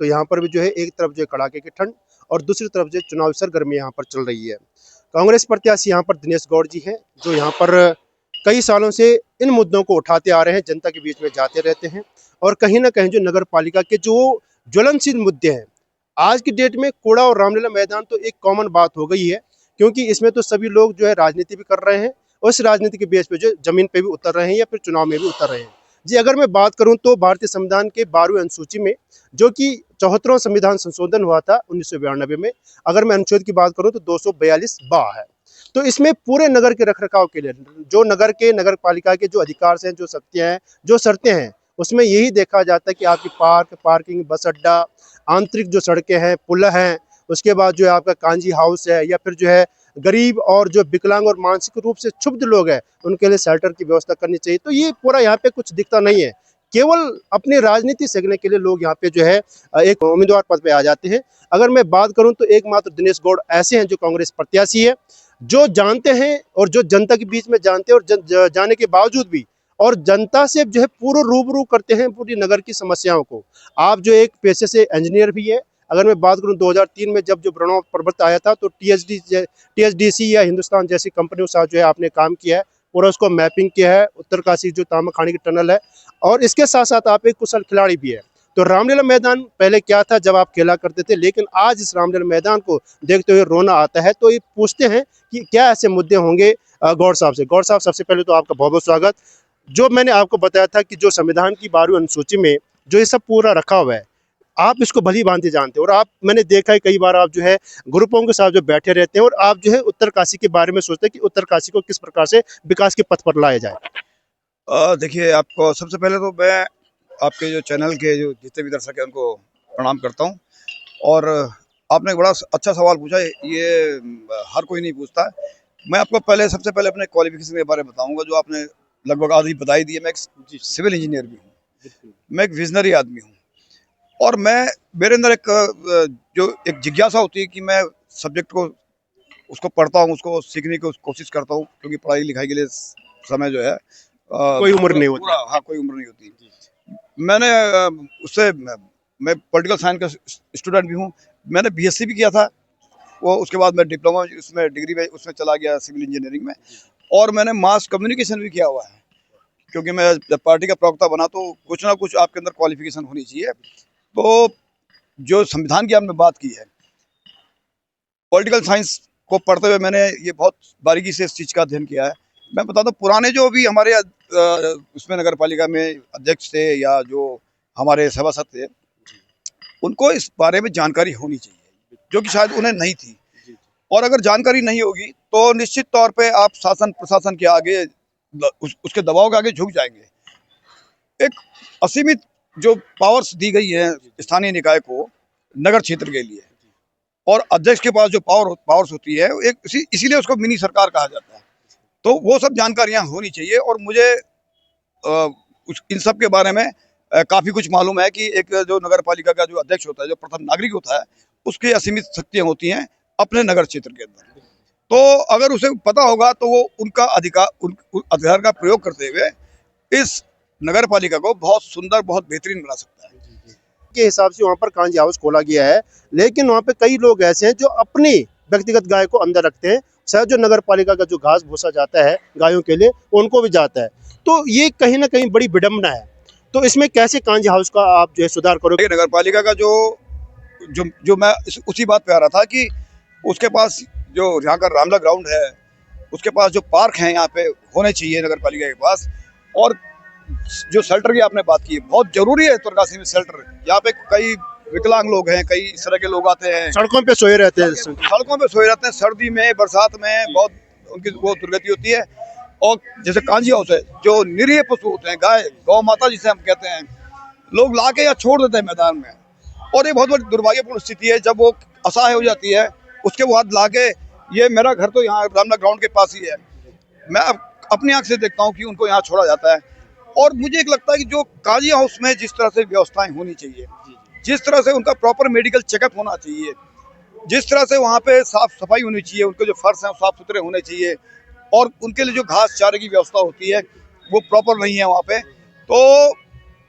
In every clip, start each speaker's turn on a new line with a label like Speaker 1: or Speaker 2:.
Speaker 1: तो यहाँ पर भी जो है एक तरफ जो है कड़ाके की ठंड और दूसरी तरफ जो चुनावी सरगर्मी यहाँ पर चल रही है। कांग्रेस प्रत्याशी यहाँ पर दिनेश गौड़ जी हैं, जो यहाँ पर कई सालों से इन मुद्दों को उठाते आ रहे हैं, जनता के बीच में जाते रहते हैं और कहीं ना कहीं जो नगर पालिका के जो ज्वलनशील मुद्दे हैं, आज की डेट में कूड़ा और रामलीला मैदान तो एक कॉमन बात हो गई है, क्योंकि इसमें तो सभी लोग जो है राजनीति भी कर रहे हैं और इस राजनीति के बेस पे जो जमीन पे भी उतर रहे हैं या फिर चुनाव में भी उतर रहे हैं। जी, अगर मैं बात करूं तो भारतीय संविधान के 12वें अनुसूची में, जो कि 74वां संविधान संशोधन हुआ था 1992 में, अगर मैं अनुच्छेद की बात करूं तो 242 बा है। तो इसमें पूरे नगर के रखरखाव के लिए जो नगर के नगर पालिका के जो अधिकार हैं, जो शक्तियां हैं, जो शर्तें हैं, उसमें यही देखा जाता है कि आपकी पार्किंग, बस अड्डा, आंतरिक जो सड़कें हैं, पुल हैं, उसके बाद जो है आपका कांजी हाउस है, या फिर जो है गरीब और जो विकलांग और मानसिक रूप से क्षुब्ध लोग हैं उनके लिए शेल्टर की व्यवस्था करनी चाहिए। तो ये पूरा यहाँ पे कुछ दिखता नहीं है, केवल अपनी राजनीति सेकने के लिए लोग यहाँ पे जो है एक उम्मीदवार पद पे आ जाते हैं। अगर मैं बात करूं तो एकमात्र दिनेश गौड़ ऐसे हैं जो कांग्रेस प्रत्याशी है, जो जानते हैं और जो जनता के बीच में जानते हैं और जाने के बावजूद भी और जनता से जो है पूरा रूबरू करते हैं पूरी नगर की समस्याओं को। आप जो एक पेशे से इंजीनियर भी है, अगर मैं बात करूं 2003 में जब जो प्रणव पर्वत आया था तो टीएचडीसी या हिंदुस्तान जैसी कंपनियों के साथ जो है आपने काम किया है, पूरा उसको मैपिंग किया है, उत्तरकाशी जो तामाखानी की टनल है, और इसके साथ साथ आप एक कुशल खिलाड़ी भी है। तो रामलीला मैदान पहले क्या था जब आप खेला करते थे, लेकिन आज इस रामलीला मैदान को देखते हुए रोना आता है। तो ये पूछते हैं कि क्या ऐसे मुद्दे होंगे गौड़ साहब से। गौड़ साहब, सबसे पहले तो आपका बहुत बहुत स्वागत। जो मैंने आपको बताया था कि जो संविधान की 12वीं अनुसूची में जो ये सब पूरा रखा हुआ है, आप इसको भली भांति जानते हो और आप, मैंने देखा है कई बार आप जो है ग्रुपों के साथ जो बैठे रहते हैं और आप जो है उत्तरकाशी के बारे में सोचते हैं कि उत्तरकाशी को किस प्रकार से विकास के पथ पर लाया जाए।
Speaker 2: देखिए, आपको सबसे पहले तो मैं आपके जो चैनल के जो जितने भी दर्शक हैं उनको प्रणाम करता हूं। और आपने एक बड़ा अच्छा सवाल पूछा, ये हर कोई नहीं पूछता है। मैं आपको सबसे पहले अपने क्वालिफिकेशन के बारे में बताऊंगा, जो आपने लगभग आधी बताई दी है। मैं एक सिविल इंजीनियर भी हूँ, मैं एक विजनरी आदमी हूँ, और मेरे अंदर एक जिज्ञासा होती है कि मैं सब्जेक्ट को उसको पढ़ता हूँ, उसको सीखने की कोशिश करता हूँ, क्योंकि पढ़ाई लिखाई के लिए समय जो है
Speaker 1: कोई उम्र नहीं होती।
Speaker 2: हाँ, कोई उम्र नहीं होती। मैं पॉलिटिकल साइंस का स्टूडेंट भी हूँ। मैंने बीएससी भी किया था, वो उसके बाद मैं डिप्लोमा उसमें डिग्री में उसमें चला गया सिविल इंजीनियरिंग में, और मैंने मास कम्युनिकेशन भी किया हुआ है, क्योंकि मैं जब पार्टी का प्रवक्ता बना तो कुछ ना कुछ आपके अंदर क्वालिफिकेशन होनी चाहिए। तो जो संविधान की आपने बात की है, पॉलिटिकल साइंस को पढ़ते हुए मैंने ये बहुत बारीकी से इस चीज़ का अध्ययन किया है। मैं बताता हूँ, पुराने जो भी हमारे उसमें नगर पालिका में अध्यक्ष थे या जो हमारे सभासद थे, उनको इस बारे में जानकारी होनी चाहिए, जो कि शायद उन्हें नहीं थी। और अगर जानकारी नहीं होगी तो निश्चित तौर पे आप शासन प्रशासन के आगे उसके दबाव के आगे झुक जाएंगे। एक असीमित जो पावर्स दी गई है स्थानीय निकाय को नगर क्षेत्र के लिए, और अध्यक्ष के पास जो पावर्स होती है, इसीलिए उसको मिनी सरकार कहा जाता है। तो वो सब जानकारियां होनी चाहिए, और मुझे इन सब के बारे में काफ़ी कुछ मालूम है कि एक जो नगर पालिका का जो अध्यक्ष होता है, जो प्रथम नागरिक होता है, उसकी असीमित शक्तियां होती हैं अपने नगर क्षेत्र के अंदर। तो अगर उसे पता होगा तो वो उनका अधिकार का प्रयोग करते हुए इस नगर पालिका को बहुत सुंदर, बहुत बेहतरीन बना सकता है।
Speaker 1: के हिसाब से वहाँ पर कांजी हाउस खोला गया है, लेकिन वहाँ पे कई लोग ऐसे हैं जो अपनी व्यक्तिगत गाय को अंदर रखते हैं, शायद जो नगर पालिका का जो घास भूसा जाता है गायों के लिए उनको भी जाता है। तो ये कहीं ना कहीं बड़ी विडम्बना है। तो इसमें कैसे कांजी हाउस का आप जो है सुधार करोगे?
Speaker 2: नगर पालिका का जो मैं उसी बात पे आ रहा था कि उसके पास जो यहाँ का रामला ग्राउंड है, उसके पास जो पार्क है यहाँ पे होने चाहिए नगर पालिका के पास। और जो शेल्टर की आपने बात की, बहुत जरूरी है उत्तरकाशी में शेल्टर। यहाँ पे कई विकलांग लोग हैं, कई इस तरह के लोग आते हैं,
Speaker 1: सड़कों पे सोए रहते हैं।
Speaker 2: सर्दी में, बरसात में बहुत उनकी वो दुर्गति होती है। और जैसे कांजी हाउस है, जो निरीह पशु होते हैं, गाय, गौ माता जिसे हम कहते हैं, लोग लाके या छोड़ देते हैं मैदान में। और ये बहुत बड़ी दुर्भाग्यपूर्ण स्थिति है, जब वो असहाय हो जाती है, उसके बाद लाके, ये मेरा घर तो यहाँ रामला ग्राउंड के पास ही है, मैं अपनी आंख से देखता हूँ कि उनको यहाँ छोड़ा जाता है। और मुझे एक लगता है कि जो कांजी हाउस में जिस तरह से व्यवस्थाएं होनी चाहिए, जिस तरह से उनका प्रॉपर मेडिकल चेकअप होना चाहिए, जिस तरह से वहाँ पे साफ सफाई होनी चाहिए, उनके जो फर्श हैं साफ सुथरे होने चाहिए, और उनके लिए जो घास चारे की व्यवस्था होती है वो प्रॉपर नहीं है वहाँ पे। तो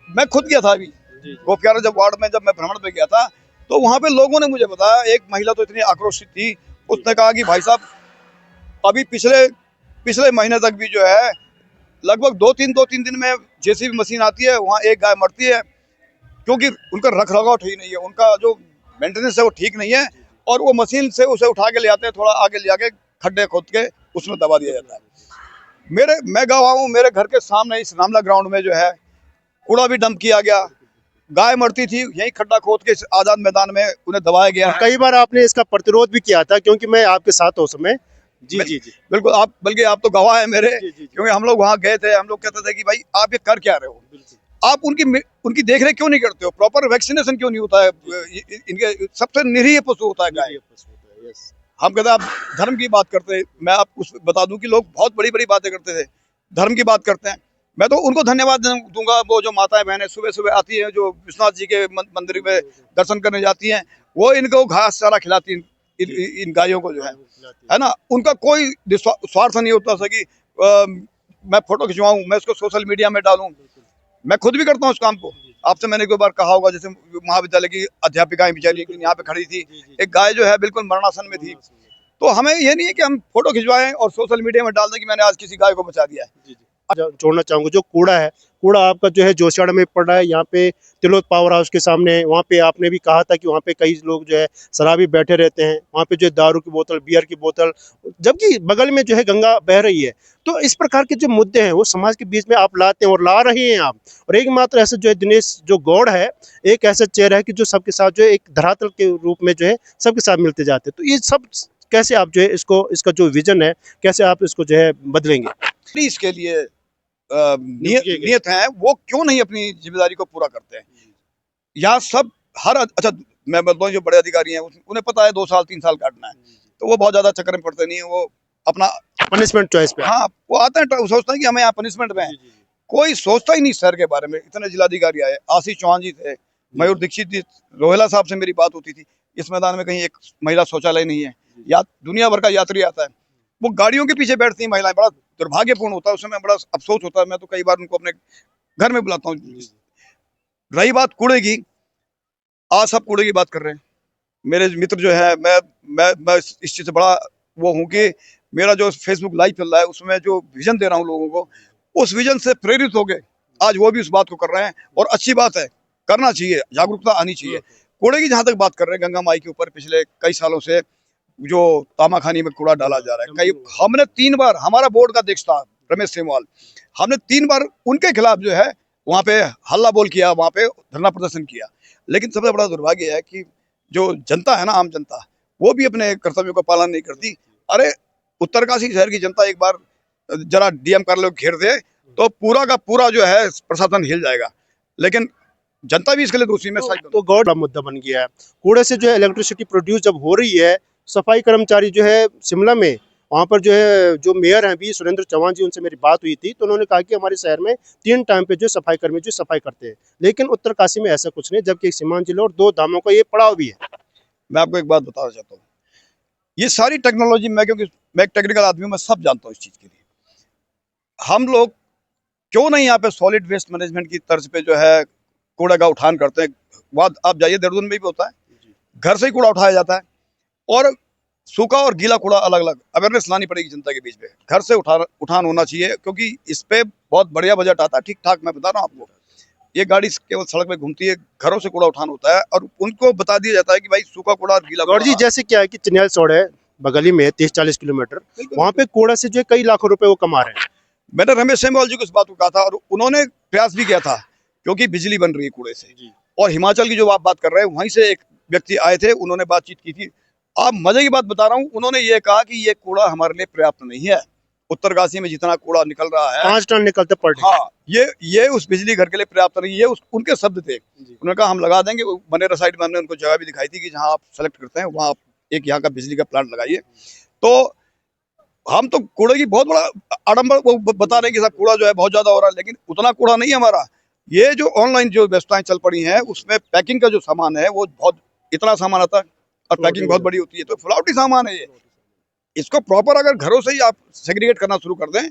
Speaker 2: मैं खुद गया था अभी
Speaker 1: जी।
Speaker 2: गोपियारा जब वार्ड में जब मैं भ्रमण पे गया था, तो वहाँ पे लोगों ने मुझे बताया, एक महिला तो इतनी आक्रोशित थी, उसने कहा कि भाई साहब अभी पिछले पिछले महीने तक भी जो है लगभग दो तीन दिन में जेसीबी मशीन आती है, वहाँ एक गाय मरती है, क्योंकि उनका रख रखाव ठीक नहीं है, उनका जो मेंटेनेंस है वो ठीक नहीं है, और वो मशीन से उसे उठा के ले आते हैं, थोड़ा आगे ले जाके खड्डे खोद के उसमें दबा दिया जाता है। मैं गवाह हूँ, मेरे घर के सामने इस रामला ग्राउंड में जो है कूड़ा भी डंप किया गया, गाय मरती थी, यही खड्डा खोद के इस आजाद मैदान में उन्हें दबाया गया है।
Speaker 1: कई बार आपने इसका प्रतिरोध भी किया था, क्योंकि मैं आपके साथ उस समय। जी जी जी
Speaker 2: बिल्कुल, आप बल्कि आप तो गवाह है मेरे,
Speaker 1: जी जी।
Speaker 2: क्योंकि हम लोग वहाँ गए थे, हम लोग कहते थे कि भाई आप ये कर क्या रहे हो, आप उनकी देख रेख क्यों नहीं करते हो, प्रॉपर वैक्सीनेशन क्यों नहीं होता है, इनके सबसे निरीह पशु होता है गाय। हम कहते हैं आप धर्म की बात करते हैं, मैं आपको बता दूं कि लोग बहुत बड़ी बड़ी बातें करते थे, धर्म की बात करते हैं। मैं तो उनको धन्यवाद दूंगा, वो जो माताएं बहनें सुबह सुबह आती हैं, जो विश्वनाथ जी के मंदिर में दर्शन करने जाती हैं, वो इनको घास चारा खिलाती हैं, इन गायों को जो है ना, उनका कोई स्वार्थ नहीं होता सकी मैं फोटो खिंचवाऊं, मैं उसको सोशल मीडिया में डालूं, मैं खुद भी करता हूँ उस काम को। आपसे मैंने एक बार कहा होगा, जैसे महाविद्यालय की अध्यापिकाएं बेचारी यहाँ पे खड़ी थी, एक गाय जो है बिल्कुल मरणासन में थी, तो हमें ये नहीं है कि हम फोटो खिंचवाएं और सोशल मीडिया में डाल दें कि मैंने आज किसी गाय को बचा दिया है।
Speaker 1: जोड़ना चाहूंगा, जो कूड़ा है, कूड़ा आपका जो है जोशियाड़ा में पड़ रहा है, यहाँ पे तिलोत पावर हाउस के सामने, वहाँ पे आपने भी कहा था कि वहाँ पे कई लोग जो है शराबी बैठे रहते हैं, वहाँ पे जो है दारू की बोतल, बियर की बोतल, जबकि बगल में जो है गंगा बह रही है। तो इस प्रकार के जो मुद्दे हैं वो समाज के बीच में आप लाते हैं और ला रहे हैं आप। और एक मात्र ऐसा जो है दिनेश जो गौड़ है, एक ऐसा चेहरा है कि जो सबके साथ जो है एक धरातल के रूप में जो है सबके साथ मिलते जाते हैं। तो ये सब कैसे आप जो है इसको, इसका जो विजन है, कैसे आप इसको जो है बदलेंगे?
Speaker 2: इसके लिए नियत है, वो क्यों नहीं अपनी जिम्मेदारी को पूरा करते हैं? यहाँ सब हर अच्छा, मैं बताऊँ जो बड़े अधिकारी हैं उन्हें पता है 2 साल 3 साल काटना है, तो वो बहुत ज्यादा चक्कर में पड़ते नहीं है, वो अपना
Speaker 1: पनिशमेंट चॉइस पे।
Speaker 2: हाँ, वो आते हैं, सोचते हैं कि हमें यहाँ पनिशमेंट में है, कोई सोचता ही नहीं शहर के बारे में। इतने जिलाधिकारी आए, आशीष चौहान जी थे, मयूर दीक्षित जी, रोहेला साहब से मेरी बात होती थी, इस मैदान में कहीं एक महिला शौचालय नहीं है, या दुनिया भर का यात्री आता है, वो गाड़ियों के पीछे बैठती हैं महिलाएं, बड़ा दुर्भाग्यपूर्ण होता है, उसमें बड़ा अफसोस होता है। मैं तो कई बार उनको अपने घर में बुलाता हूँ। रही बात कूड़े की, आज सब कूड़े की बात कर रहे हैं। मेरे मित्र जो है, मैं इस चीज़ से बड़ा वो हूँ कि मेरा जो फेसबुक लाइव चल रहा है उसमें जो विजन दे रहा हूँ लोगों को, उस विजन से प्रेरित हो गए आज वो भी उस बात को कर रहे हैं, और अच्छी बात है, करना चाहिए, जागरूकता आनी चाहिए। कूड़े की जहाँ तक बात कर रहे हैं, गंगा माई के ऊपर पिछले कई सालों से जो तामाखानी में कूड़ा डाला जा रहा है, कई हमने 3 बार, हमारा बोर्ड का अध्यक्ष था रमेश सेमवाल, हमने 3 बार उनके खिलाफ जो है वहाँ पे हल्ला बोल किया, वहाँ पे धरना प्रदर्शन किया, लेकिन सबसे बड़ा दुर्भाग्य है कि जो जनता है ना, आम जनता, वो भी अपने कर्तव्यों का पालन नहीं करती। अरे उत्तरकाशी शहर की जनता एक बार जरा डीएम कार्यालय को घेर दे तो पूरा का पूरा जो है प्रशासन हिल जाएगा, लेकिन जनता भी इसके लिए दोषी में
Speaker 1: तो गौड़ का मुद्दा बन गया है। कूड़े से जो है इलेक्ट्रिसिटी प्रोड्यूस जब हो रही है, सफाई कर्मचारी जो है शिमला में, वहाँ पर जो है जो मेयर हैं बी सुरेंद्र चौहान जी, उनसे मेरी बात हुई थी, तो उन्होंने कहा कि हमारे शहर में 3 टाइम पे जो सफाई कर्मी जो सफाई करते हैं, लेकिन उत्तरकाशी में ऐसा कुछ नहीं, जबकि सीमांचल और 2 धामों का ये पड़ाव भी है।
Speaker 2: मैं आपको एक बात बताना चाहता हूँ, ये सारी टेक्नोलॉजी, मैं क्योंकि मैं एक टेक्निकल आदमी हूँ, मैं सब जानता हूँ इस चीज़ के लिए। हम लोग क्यों नहीं यहाँ पे सॉलिड वेस्ट मैनेजमेंट की तर्ज पे जो है कूड़ा का उठान करते हैं? बात आप जाइए, देहरादून में भी होता है, घर से ही कूड़ा उठाया जाता है, और सूखा और गीला कूड़ा अलग अलग अवेयरनेस लानी पड़ेगी जनता के बीच में। घर से उठान होना चाहिए, क्योंकि इस पे बहुत बढ़िया बजट आता है, ठीक ठाक। मैं बता रहा हूँ आपको, ये गाड़ी केवल सड़क में घूमती है, घरों से कूड़ा उठान होता है, और उनको बता दिया जाता है कि भाई सूखा कूड़ा और गीला
Speaker 1: गौड़ जी, जैसे क्या है कि चिन्याल सौड़ है बगल ही में 30-40 किलोमीटर, वहाँ पे कूड़ा से जो है कई लाखों रुपए वो कमा रहे हैं।
Speaker 2: मैंने रमेश सेमवाल जी को इस बात को कहा था, और उन्होंने प्रयास भी किया था, क्योंकि बिजली बन रही है कूड़े से। और हिमाचल की जो आप बात कर रहे हैं, वहीं से एक व्यक्ति आए थे, उन्होंने बातचीत की थी। आप मजे की बात बता रहा हूँ, उन्होंने ये कहा कि ये कूड़ा हमारे लिए पर्याप्त नहीं है, उत्तरकाशी में जितना कूड़ा निकल रहा है
Speaker 1: 5 टन निकलते पर डे।
Speaker 2: हाँ, ये उस बिजली घर के लिए पर्याप्त नहीं है। उनके शब्द थे, उन्होंने कहा हम लगा देंगे। बनेरा साइड में हमने उनको जगह भी दिखाई थी कि जहाँ आप सेलेक्ट करते हैं वहाँ आप एक यहाँ का बिजली का प्लांट लगाइए। तो हम तो कूड़े की बहुत बड़ा आडंबर वो बता रहे हैं कि साहब कूड़ा जो है बहुत ज्यादा हो रहा है, लेकिन उतना कूड़ा नहीं है हमारा। ये जो ऑनलाइन जो व्यवस्थाएं चल पड़ी हैं, उसमें पैकिंग का जो सामान है वो बहुत, इतना सामान आता है और पैकिंग बहुत बड़ी होती है, तो फ्लावटी सामान है ये। इसको प्रॉपर अगर घरों से ही आप सेग्रीगेट करना शुरू कर दें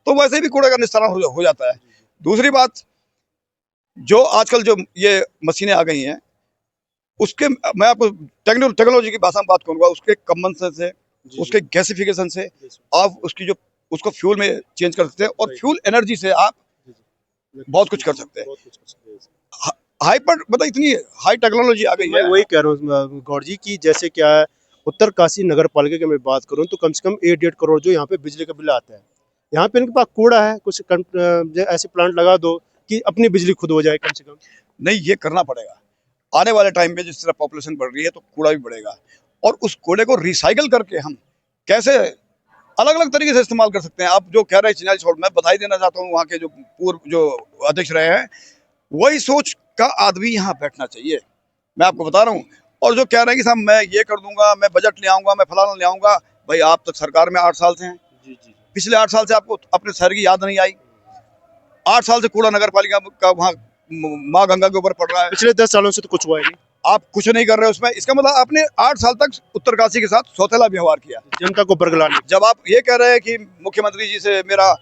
Speaker 2: तो वैसे भी कूड़े का निस्तारण हो जाता है। दूसरी बात, जो आजकल जो ये मशीनें आ गई हैं, उसके मैं आपको टेक्नोलॉजी की भाषा में बात करूंगा, उसके कन्वेंशन से, उसके गैसिफिकेशन से आप उसकी जो उसको फ्यूल में चेंज कर सकते हैं, और फ्यूल एनर्जी से आप बहुत कुछ कर सकते हैं। हाइपर मतलब इतनी हाई टेक्नोलॉजी आ गई
Speaker 1: मैं
Speaker 2: है।
Speaker 1: वही कह रहा हूँ गौर जी की जैसे क्या है, उत्तरकाशी नगर पालिका की मैं बात करूँ तो कम से कम 8-8 करोड़ जो यहाँ पे बिजली का बिल आता है। यहाँ पे इनके पास कूड़ा है, कुछ ऐसे प्लांट लगा दो कि अपनी बिजली खुद हो जाए कम से कम।
Speaker 2: नहीं, ये करना पड़ेगा। आने वाले टाइम में जिस तरह पॉपुलेशन बढ़ रही है तो कूड़ा भी बढ़ेगा, और उस कूड़े को रिसाइकल करके हम कैसे अलग अलग तरीके से इस्तेमाल कर सकते हैं। आप जो कह रहे हैं चिनाई छोड़, मैं बधाई देना चाहता हूँ वहाँ के जो पूर्व जो अध्यक्ष रहे हैं, वही सोच का आदमी यहाँ बैठना चाहिए, मैं आपको बता रहा हूँ। और जो कह रहे हैं कि साहब मैं ये कर दूंगा, मैं बजट ले आऊंगा, मैं फलाना ले आऊंगा, भाई आप तक सरकार में 8 साल से हैं, पिछले 8 साल से आपको अपने शहर की याद नहीं आई। 8 साल से कूड़ा नगर पालिका का वहाँ माँ गंगा के ऊपर पड़ रहा है,
Speaker 1: पिछले 10 सालों से तो कुछ हुआ ही नहीं।
Speaker 2: आप कुछ नहीं कर रहे उसमें। इसका मतलब आपने 8 साल तक उत्तरकाशी के साथ सौतेला व्यवहार किया।
Speaker 1: जनता को बरगलाने।
Speaker 2: जब आप ये कह रहे हैं कि मुख्यमंत्री जी से मेरा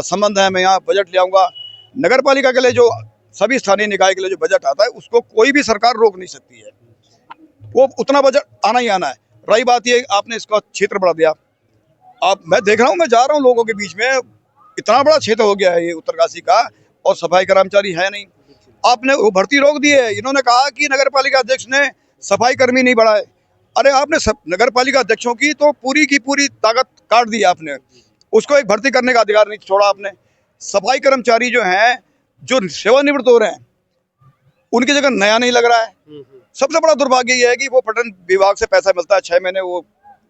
Speaker 2: संबंध है, मैं यहाँ बजट ले आऊंगा, नगर पालिका के लिए जो सभी स्थानीय निकाय के लिए जो बजट आता है उसको कोई भी सरकार रोक नहीं सकती है, वो उतना बजट आना ही आना है। रही बात ये, आपने इसका क्षेत्र बढ़ा दिया। आप मैं देख रहा हूँ, मैं जा रहा हूँ लोगों के बीच में, इतना बड़ा क्षेत्र हो गया है ये उत्तरकाशी का, और सफाई कर्मचारी है नहीं। आपने वो भर्ती रोक दी है। इन्होंने कहा कि नगर पालिका अध्यक्ष ने सफाई कर्मी नहीं बढ़ाए। अरे आपने नगर पालिका अध्यक्षों की तो पूरी की पूरी ताकत काट दी आपने, उसको एक भर्ती करने का अधिकार नहीं छोड़ा आपने। सफाई कर्मचारी जो हैं, जो सेवानिवृत्त हो रहे हैं, उनकी जगह नया नहीं लग रहा है। सबसे बड़ा दुर्भाग्य यह है कि वो पर्यटन विभाग से पैसा मिलता है, 6 महीने वो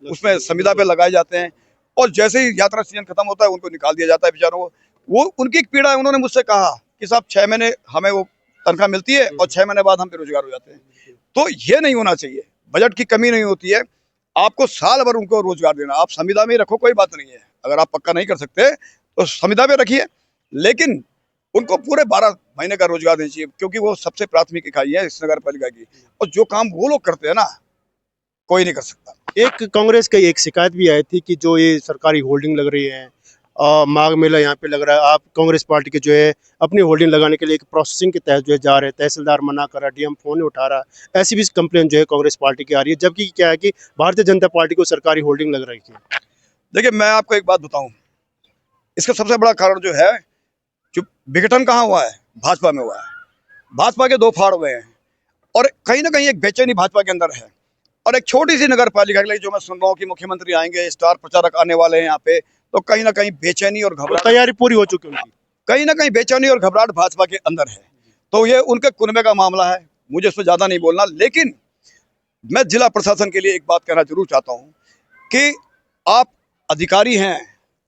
Speaker 2: उसमें संविदा पे लगाए जाते हैं, और जैसे ही यात्रा सीजन खत्म होता है उनको निकाल दिया जाता है बेचारों को। वो उनकी एक पीड़ा है। उन्होंने मुझसे कहा कि साहब 6 महीने हमें वो तनख्वाह मिलती है और 6 महीने बाद हम बेरोजगार हो जाते हैं। तो ये नहीं होना चाहिए। बजट की कमी नहीं होती है, आपको साल भर उनको रोजगार देना। आप संविदा में रखो, कोई बात नहीं है, अगर आप पक्का नहीं कर सकते तो संविदा में रखिए, लेकिन उनको पूरे 12 महीने का रोजगार देना चाहिए, क्योंकि वो सबसे प्राथमिक इकाई है इस नगर पालिका की, और जो काम वो लोग करते हैं ना, कोई नहीं कर सकता।
Speaker 1: एक कांग्रेस की एक शिकायत भी आई थी कि जो ये सरकारी होल्डिंग लग रही है, माघ मेला यहाँ पे लग रहा है, आप कांग्रेस पार्टी के जो है अपनी होल्डिंग लगाने के लिए एक प्रोसेसिंग के तहत जो है जा रहे हैं, तहसीलदार मना कर रहा, डीएम फोन नहीं उठा रहा, ऐसी भी कंप्लेन जो है कांग्रेस पार्टी की आ रही है, जबकि क्या है कि भारतीय जनता पार्टी को सरकारी होल्डिंग लग रही है।
Speaker 2: देखिए, मैं आपको एक बात बताऊं, इसका सबसे बड़ा कारण जो है, जो विघटन कहाँ हुआ है, भाजपा में हुआ है। भाजपा के 2 फाड़ हुए हैं, और कहीं ना कहीं एक बेचैनी भाजपा के अंदर है। और एक छोटी सी नगर पालिका के लिए जो मैं सुन रहा हूँ कि मुख्यमंत्री आएंगे, स्टार प्रचारक आने वाले हैं यहाँ पे, तो कहीं ना कहीं बेचैनी और घबराहट,
Speaker 1: तैयारी पूरी हो चुकी है उनकी,
Speaker 2: कहीं ना कहीं बेचैनी और घबराहट भाजपा के अंदर है। तो ये उनके कुनबे का मामला है, मुझे उसमें ज्यादा नहीं बोलना। लेकिन मैं जिला प्रशासन के लिए एक बात कहना जरूर चाहता हूँ कि आप अधिकारी हैं,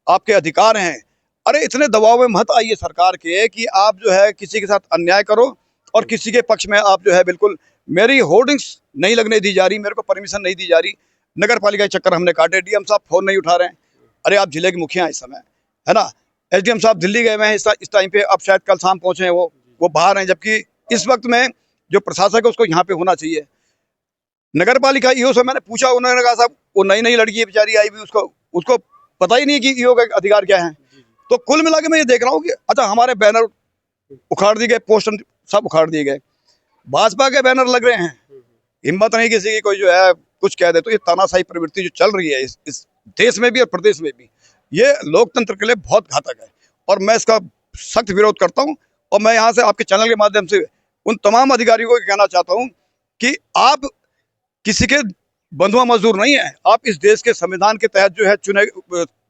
Speaker 2: आपके अधिकार हैं, अरे इतने दबाव में मत आइए सरकार के कि आप जो है किसी के साथ अन्याय करो, और किसी के पक्ष में आप जो है बिल्कुल, मेरी होर्डिंग्स नहीं लगने दी जा रही, मेरे को परमिशन नहीं दी जा रही, नगर पालिका के चक्कर हमने काटे, डीएम साहब फोन नहीं उठा रहे हैं। अरे आप जिले के मुखिया हैं इस समय, है ना, एसडीएम साहब दिल्ली गए हुए हैं इस टाइम पे, अब शायद कल शाम पहुंचे हैं, वो बाहर हैं, जबकि इस वक्त में जो प्रशासक है उसको यहाँ पे होना चाहिए। नगर पालिका ईओ से मैंने पूछा, उन्होंने कहा साहब वो नई नई लड़की है बेचारी आई हुई, उसको पता ही नहीं कि ईओ का अधिकार क्या है। तो कुल मिला के मैं ये देख रहा हूँ कि अच्छा, हमारे बैनर उखाड़ दिए गए, पोस्टर सब उखाड़ दिए गए, भाजपा के बैनर लग रहे हैं, हिम्मत नहीं किसी की कोई जो है कुछ कह दे। तो ये तानाशाही प्रवृत्ति जो चल रही है इस देश में भी और प्रदेश में भी, ये लोकतंत्र के लिए बहुत घातक है, और मैं इसका सख्त विरोध करता हूँ। और मैं यहाँ से आपके चैनल के माध्यम से उन तमाम अधिकारियों को कहना चाहता हूँ कि आप किसी के बंधुआ मजदूर नहीं है, आप इस देश के संविधान के तहत जो है चुने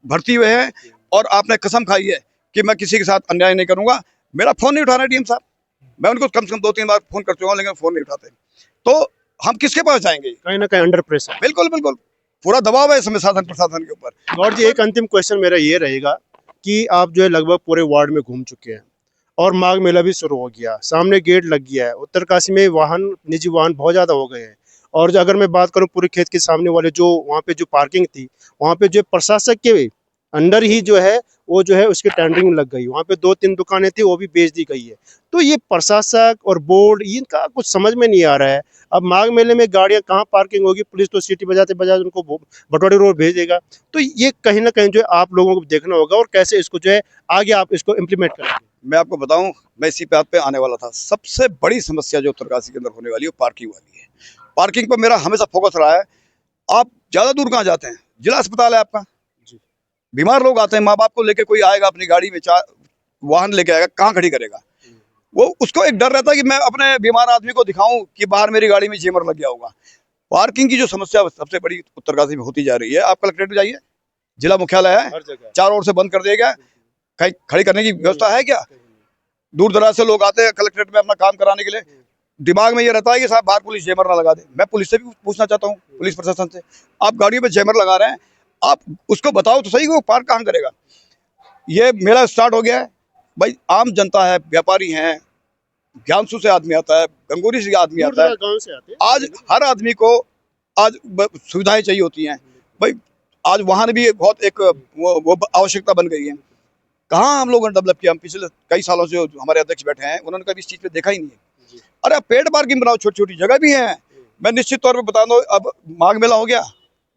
Speaker 2: भर्ती हुए हैं, और आपने कसम खाई है कि मैं किसी के साथ अन्याय नहीं करूंगा। मेरा फोन नहीं उठा रहे डीएम साहब, मैं उनको कम से कम 2-3 बार फोन कर चुका हूं, लेकिन फोन नहीं उठाते। तो हम किसके पास जाएंगे?
Speaker 1: कहीं ना कहीं अंडर प्रेशर।
Speaker 2: बिल्कुल बिल्कुल, पूरा दबाव है इसमें शासन प्रशासन के ऊपर।
Speaker 1: गौर जी, एक अंतिम क्वेश्चन मेरा ये रहेगा कि आप जो है लगभग पूरे वार्ड में घूम चुके हैं, और माघ मेला भी शुरू हो गया, सामने गेट लग गया है, उत्तरकाशी में वाहन, निजी वाहन बहुत ज़्यादा हो गए हैं, और अगर मैं बात करूं पूरे खेत के सामने वाले जो वहाँ पे जो पार्किंग थी, वहाँ पे जो प्रशासक के अंडर ही जो है वो जो है उसकी टेंडरिंग लग गई, वहाँ पे 2-3 दुकानें थी वो भी बेच दी गई है। तो ये प्रशासक और बोर्ड, इनका कुछ समझ में नहीं आ रहा है। अब माघ मेले में गाड़ियाँ कहाँ पार्किंग होगी, पुलिस तो सीटी बजाते बजाते उनको भटोड़ी रोड भेज देगा। तो ये कहीं ना कहीं जो है आप लोगों को देखना होगा, और कैसे इसको जो है आगे आप इसको इम्प्लीमेंट करेंगे।
Speaker 2: मैं आपको बताऊं, मैं इसी बात पे आने वाला था। सबसे बड़ी समस्या जो उत्तरकाशी के अंदर होने वाली है वो पार्किंग वाली है। पार्किंग पर मेरा हमेशा फोकस रहा है। आप ज्यादा दूर कहाँ जाते हैं, जिला अस्पताल है आपका,
Speaker 1: जी।
Speaker 2: बीमार लोग आते हैं, माँ बाप को लेके कोई आएगा अपनी गाड़ी में, चार वाहन लेके आएगा, कहाँ खड़ी करेगा वो? उसको एक डर रहता है कि मैं अपने बीमार आदमी को दिखाऊं कि बाहर मेरी गाड़ी में जेमर लग गया होगा। पार्किंग की जो समस्या सबसे बड़ी उत्तरकाशी में होती जा रही है, आप कलेक्ट्रेट जाइए, जिला मुख्यालय है,
Speaker 1: हर जगह
Speaker 2: चारों ओर से बंद कर दिया गया। कहीं खड़ी करने की व्यवस्था है क्या? दूर दराज से लोग आते हैं कलेक्ट्रेट में अपना काम कराने के लिए, दिमाग में ये रहता है कि साहब बाहर पुलिस जेमर ना लगा दे। मैं पुलिस से भी पूछना चाहता हूँ, पुलिस प्रशासन से, आप गाड़ियों में जेमर लगा रहे हैं, आप उसको बताओ तो सही कि वो पार्क कहाँ करेगा। ये मेला स्टार्ट हो गया है भाई, आम जनता है, व्यापारी हैं, ज्ञानसू से आदमी आता है, गंगोरी से आदमी आता है,
Speaker 1: गांव से आते हैं।
Speaker 2: आज हर आदमी को आज सुविधाएं चाहिए होती हैं भाई। आज वाहन भी बहुत एक वो आवश्यकता बन गई है। कहाँ हम लोगों ने डेवलप किया? हम पिछले कई सालों से जो हमारे अध्यक्ष बैठे हैं उन्होंने कभी इस चीज पे देखा ही नहीं है। अरे आप पेड पार्किंग बनाओ, छोटी छोटी जगह भी है। मैं निश्चित तौर पे बता दूं, अब माघ मेला हो गया,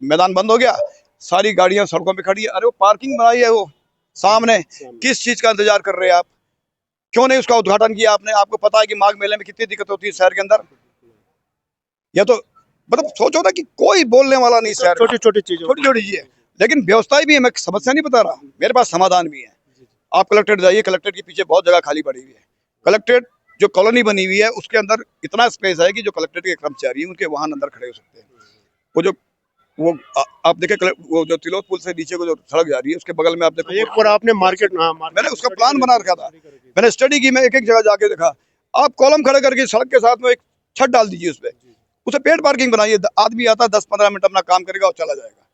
Speaker 2: मैदान बंद हो गया, सारी गाड़ियां सड़कों पे खड़ी है। अरे वो पार्किंग बनाई है, वो सामने, किस चीज का इंतजार कर रहे हैं आप? क्यों नहीं उसका उद्घाटन किया आपने? आपको पता है कि माघ मेले में कितनी दिक्कत होती है शहर के अंदर। या तो मतलब सोचो ना कि कोई बोलने वाला नहीं शहर,
Speaker 1: छोटी छोटी चीजें,
Speaker 2: छोटी छोटी चीजें, लेकिन व्यवस्थाएं भी है। मैं समस्या नहीं बता रहा, मेरे पास समाधान भी है। आप कलेक्ट्रेट जाइए, कलेक्ट्रेट के पीछे बहुत जगह खाली पड़ी हुई है। कलेक्ट्रेट जो कॉलोनी बनी हुई है उसके अंदर इतना स्पेस है कि जो कलेक्ट्रेट के कर्मचारी हैं उनके वाहन अंदर खड़े हो सकते हैं। वो जो आप देखें, वो जो तिलोक पुल से नीचे को जो सड़क जा रही है उसके बगल में आप देखो,
Speaker 1: एक बार आपने मार्केट,
Speaker 2: मैंने उसका प्लान बना रखा था, मैंने स्टडी की, मैं एक एक जगह जाके देखा। आप कॉलम खड़े करके सड़क के साथ में एक छत डाल दीजिए उस पर, उसे पेड पार्किंग बनाइए, आदमी आता है 10-15 मिनट अपना काम करेगा और चला जाएगा।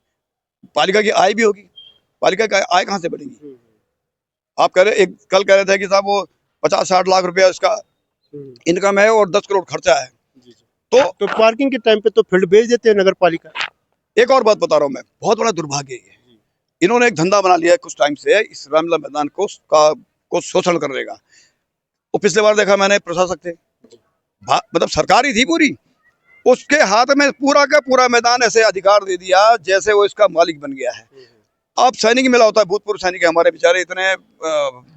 Speaker 2: पालिका की आय भी होगी, पालिका की आय कहाँ से बढ़ेगी? आप कह रहे, एक कल कह रहे थे कि साहब वो 50-60 लाख रुपया इसका इनकम है और 10 करोड़ खर्चा है।
Speaker 1: तो पार्किंग के टाइम पे तो फील्ड बेच देते हैं नगर पालिका।
Speaker 2: एक और बात बता रहा हूँ मैं, बहुत बड़ा दुर्भाग्य है, इन्होंने एक धंधा बना लिया है कुछ टाइम से इस रामलीला मैदान को शोषण करने का। वो पिछले बार देखा मैंने, प्रशासक थे, मतलब सरकार ही थी पूरी, उसके हाथ में पूरा का पूरा मैदान ऐसे अधिकार दे दिया जैसे वो इसका मालिक बन गया है। अब सैनिक मेला होता है, भूतपूर्व सैनिक हमारे बेचारे इतने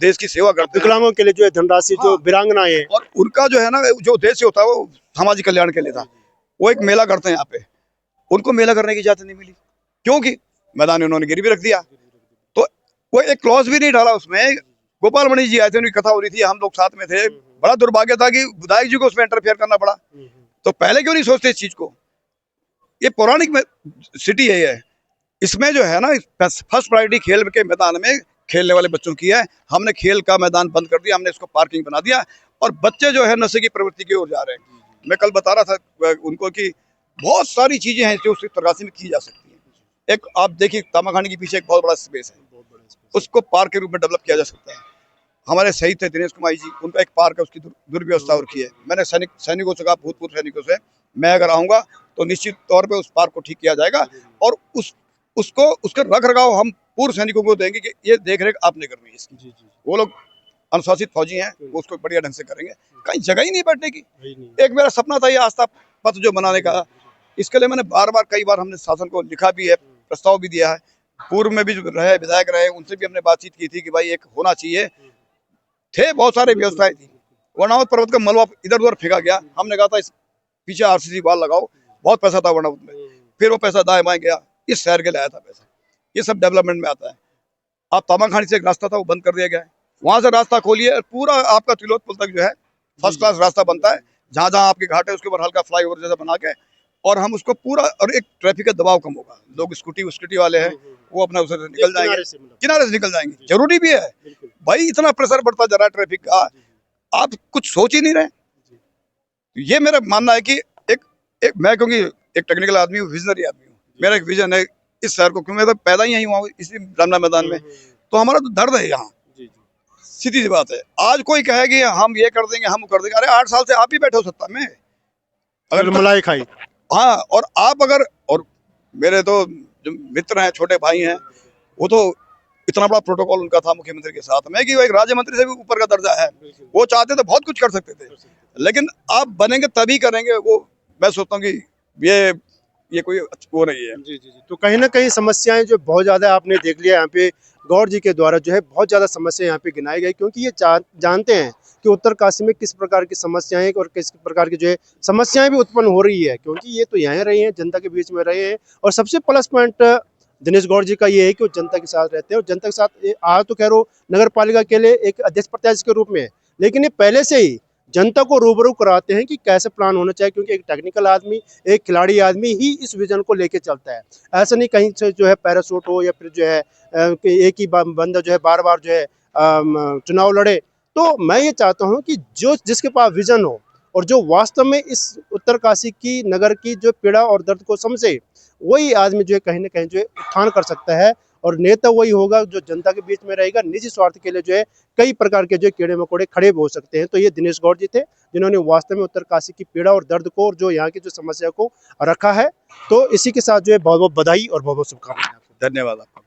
Speaker 2: देश की सेवा करते हैं,
Speaker 1: विकलांगों के लिए जो है धनराशि, जो वीरांगनाएं हैं,
Speaker 2: और उनका जो है ना जो उद्देश्य होता है वो सामाजिक कल्याण के लिए था। वो एक मेला करते हैं यहाँ पे, उनको मेला करने की इजाजत नहीं मिली क्योंकि मैदान उन्होंने गिरवी रख दिया। तो वो एक क्लॉज भी नहीं डाला उसमें। गोपाल मणि जी आए थे, उनकी कथा हो रही थी, हम लोग साथ में थे। बड़ा दुर्भाग्य था कि विधायक जी को उसमें इंटरफेयर करना पड़ा। तो पहले क्यों नहीं सोचते इस चीज को? ये पौराणिक सिटी है ये, इसमें जो है ना फर्स्ट प्रायोरिटी खेल के मैदान में खेलने वाले बच्चों की है। हमने खेल का मैदान बंद कर दिया, हमने इसको पार्किंग बना दिया और बच्चे जो है नशे की प्रवृत्ति की ओर जा रहे हैं। मैं कल बता रहा था उनको कि बहुत सारी चीजें हैं जो उस तरह में की जा सकती है। एक आप देखिए, तामाखानी के पीछे एक बहुत बड़ा स्पेस है, उसको पार्क के रूप में डेवलप किया जा सकता है। हमारे शहीद थे दिनेश कुमार जी, उनका एक पार्क है, उसकी दुर्व्यवस्था हो रखी है। मैंने सैनिकों से कहा, भूतपूर्व सैनिकों से, मैं अगर आऊंगा तो निश्चित तौर पे उस पार्क को ठीक किया जाएगा और उसका रख रखाव हम पूर्व सैनिकों को देंगे कि ये देख रेख आपने करनी है इसकी। वो लोग अनुशासित फौजी हैं, वो उसको बढ़िया ढंग से करेंगे। कहीं जगह ही नहीं बैठने की। एक मेरा सपना था ये आस्था पथ जो बनाने का, इसके लिए मैंने कई बार हमने शासन को लिखा भी है, प्रस्ताव भी दिया है। पूर्व में भी जो रहे विधायक रहे उनसे भी हमने बातचीत की थी कि भाई एक होना चाहिए। थे बहुत सारी व्यवस्थाएं थी, वर्णावत पर्वत का मलबा इधर उधर फेंका गया। हमने कहा था इस पीछे आरसीसी वाल लगाओ, बहुत पैसा था वर्णावत में, फिर वो पैसा दाएं बाएं गया, इस शहर के लिए आया था पैसा। ये सब डेवलपमेंट में आता है। आप तामाखानी से एक रास्ता था वो बंद कर दिया गया है, वहां से रास्ता खोलिए, पूरा आपका तिलोक पुल तक जो है फर्स्ट क्लास रास्ता बनता है। जहां जहां आपके घाट है उसके ऊपर हल्का फ्लाईओवर जैसा बना के, और हम उसको पूरा, और एक ट्रैफिक का दबाव कम होगा। लोग स्कूटी वाले हैं वो अपना उसे निकल जाएंगे, किनारे से निकल जाएंगे। जरूरी भी है भाई, इतना प्रेशर बढ़ता जा रहा है ट्रैफिक का, आप कुछ सोच ही नहीं रहे। ये मेरा मानना है कि एक मैं, क्योंकि एक टेक्निकल आदमी हूँ, विजनरी आदमी हूँ, मेरा एक विजन है इस शहर को, क्योंकि मैं तो पैदा ही यहीं हुआ इसी रामलीला मैदान में, तो हमारा तो दर्द है यहाँ। सीधी सी बात है। आज कोई कहे कि हम ये कर देंगे, हम कर देंगे, अरे 8 साल से आप ही बैठे हो सत्ता में, अगर
Speaker 1: मलाई खाई।
Speaker 2: हाँ, और आप अगर, और मेरे तो जो मित्र हैं, छोटे भाई हैं, वो तो इतना बड़ा प्रोटोकॉल उनका था मुख्यमंत्री के साथ में कि वो एक राज्य मंत्री से भी ऊपर का दर्जा है। वो चाहते तो बहुत कुछ कर सकते थे, लेकिन आप बनेंगे तभी करेंगे। वो मैं सोचता हूँ कि ये ये कोई वो नहीं है।
Speaker 1: जी जी जी। तो कहीं ना कहीं समस्याएं जो बहुत ज़्यादा आपने देख लिया यहाँ पे गौर जी के द्वारा जो है बहुत ज़्यादा समस्या यहाँ पे गिनाई गई, क्योंकि ये जानते हैं कि उत्तरकाशी में किस प्रकार की समस्याएं और किस प्रकार की जो है समस्याएं भी उत्पन्न हो रही है, क्योंकि ये तो यहाँ रहे हैं, जनता के बीच में रहे हैं। और सबसे प्लस पॉइंट दिनेश गौड़ जी का ये है कि वो जनता के साथ रहते हैं, और जनता के साथ आ तो खैर वो नगर पालिका के लिए एक अध्यक्ष प्रत्याशी के रूप में है, लेकिन ये पहले से ही जनता को रूबरू कराते हैं कि कैसे प्लान होना चाहिए, क्योंकि एक टेक्निकल आदमी, एक खिलाड़ी आदमी ही इस विजन को लेके चलता है। ऐसा नहीं कहीं से जो है पैराशूट हो या फिर जो है कि एक ही बंदा जो है बार बार जो है चुनाव लड़े। तो मैं ये चाहता हूँ कि जो जिसके पास विजन हो और जो वास्तव में इस उत्तरकाशी की नगर की जो पीड़ा और दर्द को समझे, वही आदमी जो है कहीं ना कहीं जो है उत्थान कर सकता है। और नेता वही होगा जो जनता के बीच में रहेगा, निजी स्वार्थ के लिए जो है कई प्रकार के जो कीड़े मकोड़े खड़े भी हो सकते हैं। तो ये दिनेश गौड़ जी थे जिन्होंने वास्तव में उत्तरकाशी की पीड़ा और दर्द को और जो यहाँ की जो समस्या को रखा है। तो इसी के साथ जो है बहुत बहुत बधाई और बहुत बहुत शुभकामनाएं।
Speaker 2: धन्यवाद आपका।